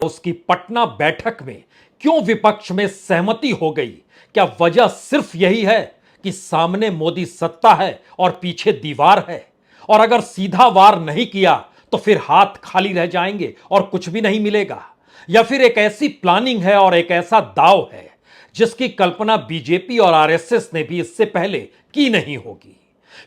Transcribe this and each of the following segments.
उसकी पटना बैठक में क्यों विपक्ष में सहमति हो गई? क्या वजह सिर्फ यही है कि सामने मोदी सत्ता है और पीछे दीवार है, और अगर सीधा वार नहीं किया तो फिर हाथ खाली रह जाएंगे और कुछ भी नहीं मिलेगा? या फिर एक ऐसी प्लानिंग है और एक ऐसा दांव है जिसकी कल्पना बीजेपी और आरएसएस ने भी इससे पहले की नहीं होगी?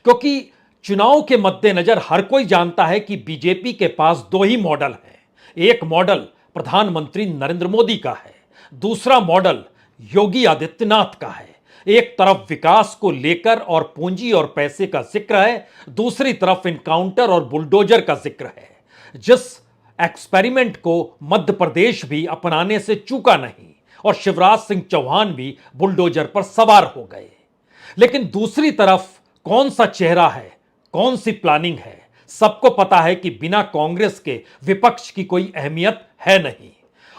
क्योंकि चुनाव के मद्देनजर हर कोई जानता है कि बीजेपी के पास दो ही मॉडल हैं। एक मॉडल प्रधानमंत्री नरेंद्र मोदी का है, दूसरा मॉडल योगी आदित्यनाथ का है। एक तरफ विकास को लेकर और पूंजी और पैसे का जिक्र है, दूसरी तरफ इनकाउंटर और बुलडोजर का जिक्र है। जिस एक्सपेरिमेंट को मध्य प्रदेश भी अपनाने से चूका नहीं और शिवराज सिंह चौहान भी बुलडोजर पर सवार हो गए। लेकिन दूसरी तरफ कौन सा चेहरा है, कौन सी प्लानिंग है? सबको पता है कि बिना कांग्रेस के विपक्ष की कोई अहमियत है नहीं।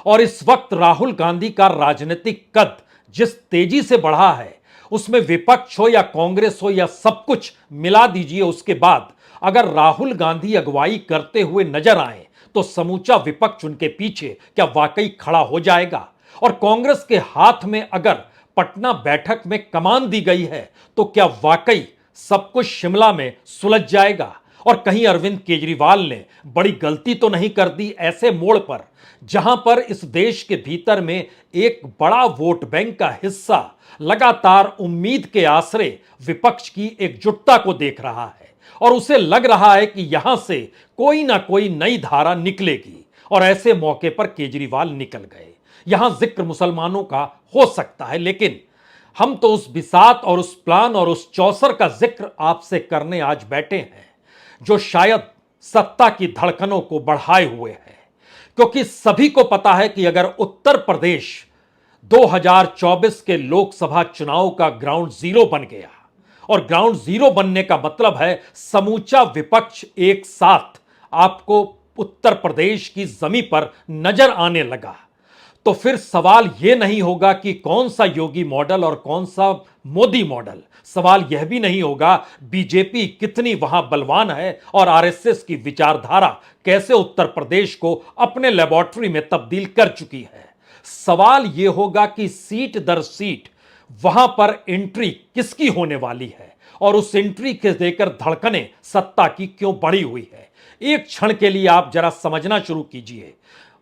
और इस वक्त राहुल गांधी का राजनीतिक कद जिस तेजी से बढ़ा है, उसमें विपक्ष हो या कांग्रेस हो या सब कुछ मिला दीजिए, उसके बाद अगर राहुल गांधी अगुवाई करते हुए नजर आए तो समूचा विपक्ष उनके पीछे क्या वाकई खड़ा हो जाएगा? और कांग्रेस के हाथ में अगर पटना बैठक में कमान दी गई है तो क्या वाकई सब कुछ शिमला में सुलझ जाएगा? और कहीं अरविंद केजरीवाल ने बड़ी गलती तो नहीं कर दी ऐसे मोड़ पर जहां पर इस देश के भीतर में एक बड़ा वोट बैंक का हिस्सा लगातार उम्मीद के आसरे विपक्ष की एकजुटता को देख रहा है और उसे लग रहा है कि यहां से कोई ना कोई नई धारा निकलेगी, और ऐसे मौके पर केजरीवाल निकल गए। यहां जिक्र मुसलमानों का हो सकता है, लेकिन हम तो उस बिसात और उस प्लान और उस चौसर का जिक्र आपसे करने आज बैठे हैं जो शायद सत्ता की धड़कनों को बढ़ाए हुए है। क्योंकि सभी को पता है कि अगर उत्तर प्रदेश 2024 के लोकसभा चुनाव का ग्राउंड जीरो बन गया, और ग्राउंड जीरो बनने का मतलब है समूचा विपक्ष एक साथ आपको उत्तर प्रदेश की जमीन पर नजर आने लगा, तो फिर सवाल यह नहीं होगा कि कौन सा योगी मॉडल और कौन सा मोदी मॉडल। सवाल यह भी नहीं होगा बीजेपी कितनी वहां बलवान है और आरएसएस की विचारधारा कैसे उत्तर प्रदेश को अपने लेबोरेटरी में तब्दील कर चुकी है। सवाल यह होगा कि सीट दर सीट वहां पर एंट्री किसकी होने वाली है और उस एंट्री के देकर धड़कने सत्ता की क्यों बढ़ी हुई है। एक क्षण के लिए आप जरा समझना शुरू कीजिए।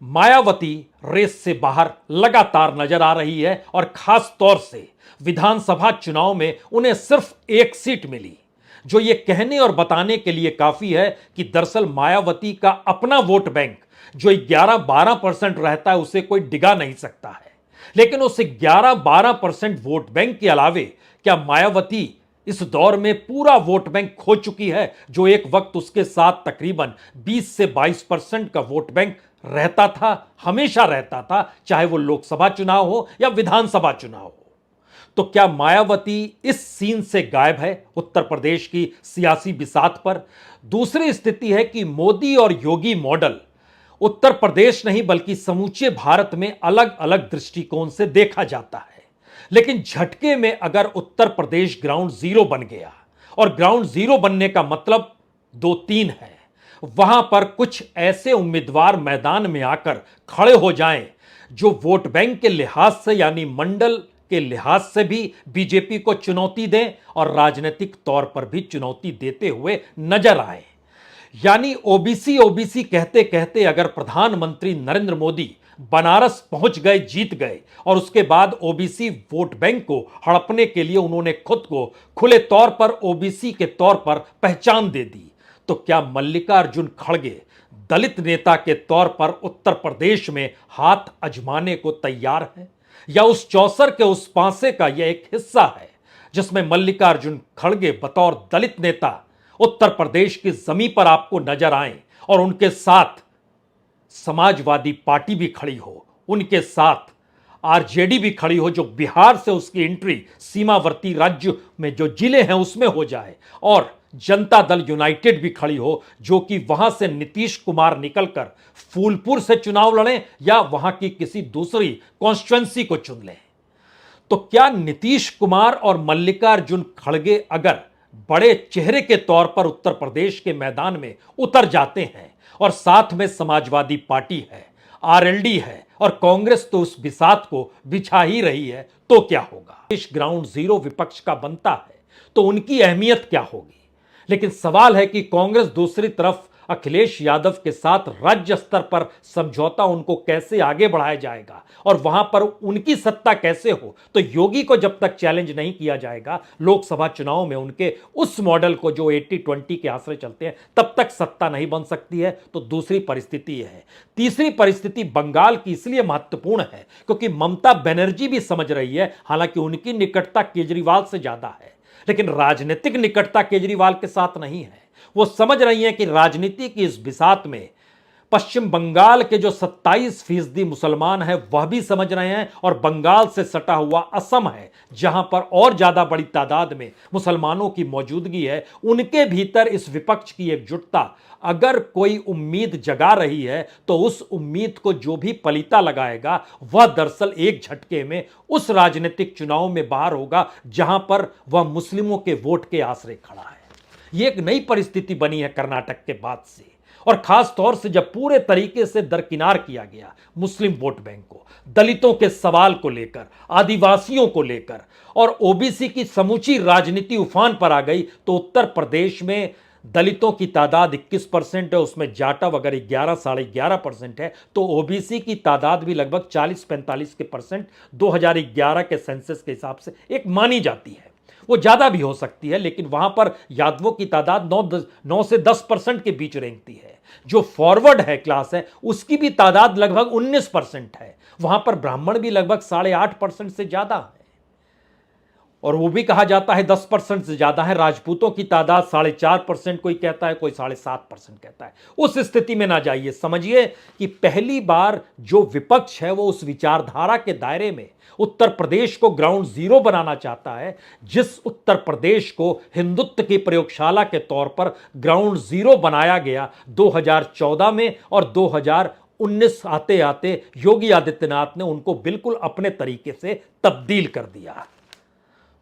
मायावती रेस से बाहर लगातार नजर आ रही है और खास तौर से विधानसभा चुनाव में उन्हें सिर्फ एक सीट मिली, जो ये कहने और बताने के लिए काफी है कि दरअसल मायावती का अपना वोट बैंक जो 11-12% रहता है उसे कोई डिगा नहीं सकता है। लेकिन उस 11-12% वोट बैंक के अलावे क्या मायावती इस दौर में पूरा वोट बैंक खो चुकी है, जो एक वक्त उसके साथ तकरीबन 20 से 22% का वोट बैंक रहता था, हमेशा रहता था, चाहे वो लोकसभा चुनाव हो या विधानसभा चुनाव हो? तो क्या मायावती इस सीन से गायब है उत्तर प्रदेश की सियासी बिसात पर? दूसरी स्थिति है कि मोदी और योगी मॉडल उत्तर प्रदेश नहीं बल्कि समूचे भारत में अलग अलग दृष्टिकोण से देखा जाता है। लेकिन झटके में अगर उत्तर प्रदेश ग्राउंड जीरो बन गया, और ग्राउंड जीरो बनने का मतलब 2-3 है, वहां पर कुछ ऐसे उम्मीदवार मैदान में आकर खड़े हो जाएं जो वोट बैंक के लिहाज से यानी मंडल के लिहाज से भी बीजेपी को चुनौती दें और राजनीतिक तौर पर भी चुनौती देते हुए नजर आए। यानी ओबीसी ओबीसी कहते कहते अगर प्रधानमंत्री नरेंद्र मोदी बनारस पहुंच गए, जीत गए, और उसके बाद ओबीसी वोट बैंक को हड़पने के लिए उन्होंने खुद को खुले तौर पर ओबीसी के तौर पर पहचान दे दी, तो क्या मल्लिकार्जुन खड़गे दलित नेता के तौर पर उत्तर प्रदेश में हाथ आजमाने को तैयार है? या उस चौसर के उस पांसे का यह एक हिस्सा है जिसमें मल्लिकार्जुन खड़गे बतौर दलित नेता उत्तर प्रदेश की जमीन पर आपको नजर आए और उनके साथ समाजवादी पार्टी भी खड़ी हो, उनके साथ आरजेडी भी खड़ी हो, जो बिहार से उसकी एंट्री सीमावर्ती राज्य में जो जिले हैं उसमें हो जाए, और जनता दल यूनाइटेड भी खड़ी हो जो कि वहां से नीतीश कुमार निकलकर फूलपुर से चुनाव लड़ें या वहां की किसी दूसरी कॉन्स्टिट्यूएंसी को चुन लें। तो क्या नीतीश कुमार और मल्लिकार्जुन खड़गे अगर बड़े चेहरे के तौर पर उत्तर प्रदेश के मैदान में उतर जाते हैं और साथ में समाजवादी पार्टी है, आरएलडी है और कांग्रेस तो उस बिसात को बिछा ही रही है, तो क्या होगा? देश ग्राउंड जीरो विपक्ष का बनता है तो उनकी अहमियत क्या होगी? लेकिन सवाल है कि कांग्रेस दूसरी तरफ अखिलेश यादव के साथ राज्य स्तर पर समझौता उनको कैसे आगे बढ़ाया जाएगा और वहां पर उनकी सत्ता कैसे हो? तो योगी को जब तक चैलेंज नहीं किया जाएगा लोकसभा चुनाव में उनके उस मॉडल को जो 80-20 के आसरे चलते हैं, तब तक सत्ता नहीं बन सकती है। तो दूसरी परिस्थिति यह है। तीसरी परिस्थिति बंगाल की इसलिए महत्वपूर्ण है क्योंकि ममता बनर्जी भी समझ रही है, हालांकि उनकी निकटता केजरीवाल से ज्यादा है, लेकिन राजनीतिक निकटता केजरीवाल के साथ नहीं है। वो समझ रही हैं कि राजनीति की इस बिसात में पश्चिम बंगाल के जो 27% मुसलमान हैं वह भी समझ रहे हैं, और बंगाल से सटा हुआ असम है जहां पर और ज्यादा बड़ी तादाद में मुसलमानों की मौजूदगी है, उनके भीतर इस विपक्ष की एकजुटता अगर कोई उम्मीद जगा रही है तो उस उम्मीद को जो भी पलीता लगाएगा वह दरअसल एक झटके में उस राजनीतिक चुनाव में बाहर होगा जहां पर वह मुस्लिमों के वोट के आसरे खड़ा है। यह एक नई परिस्थिति बनी है कर्नाटक के बाद से, और खास तौर से जब पूरे तरीके से दरकिनार किया गया मुस्लिम वोट बैंक को, दलितों के सवाल को लेकर, आदिवासियों को लेकर, और ओबीसी की समूची राजनीति उफान पर आ गई, तो उत्तर प्रदेश में दलितों की तादाद 21% है, उसमें जाटव अगर 11-11.5% है तो ओबीसी की तादाद भी लगभग 40-45% 2011 के सेंसस के हिसाब से एक मानी जाती है। वो ज्यादा भी हो सकती है, लेकिन वहां पर यादवों की तादाद 9 से 10% के बीच रेंगती है। जो फॉरवर्ड है क्लास है उसकी भी तादाद लगभग 19% है। वहां पर ब्राह्मण भी लगभग 8.5% से ज्यादा है, और वो भी कहा जाता है 10% से ज्यादा है। राजपूतों की तादाद 4.5%, कोई कहता है, कोई 7.5% कहता है। उस स्थिति में ना जाइए, समझिए कि पहली बार जो विपक्ष है वो उस विचारधारा के दायरे में उत्तर प्रदेश को ग्राउंड जीरो बनाना चाहता है, जिस उत्तर प्रदेश को हिंदुत्व की प्रयोगशाला के तौर पर ग्राउंड जीरो बनाया गया 2014 में, और 2019 आते आते योगी आदित्यनाथ ने उनको बिल्कुल अपने तरीके से तब्दील कर दिया।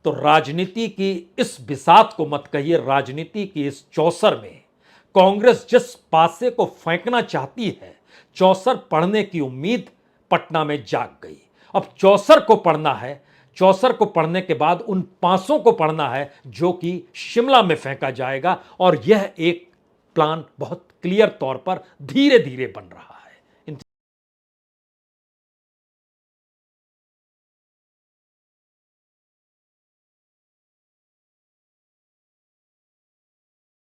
तो राजनीति की इस बिसात को मत कहिए, राजनीति की इस चौसर में कांग्रेस जिस पासे को फेंकना चाहती है, चौसर पढ़ने की उम्मीद पटना में जाग गई। अब चौसर को पढ़ना है, चौसर को पढ़ने के बाद उन पासों को पढ़ना है जो कि शिमला में फेंका जाएगा, और यह एक प्लान बहुत क्लियर तौर पर धीरे धीरे बन रहा है।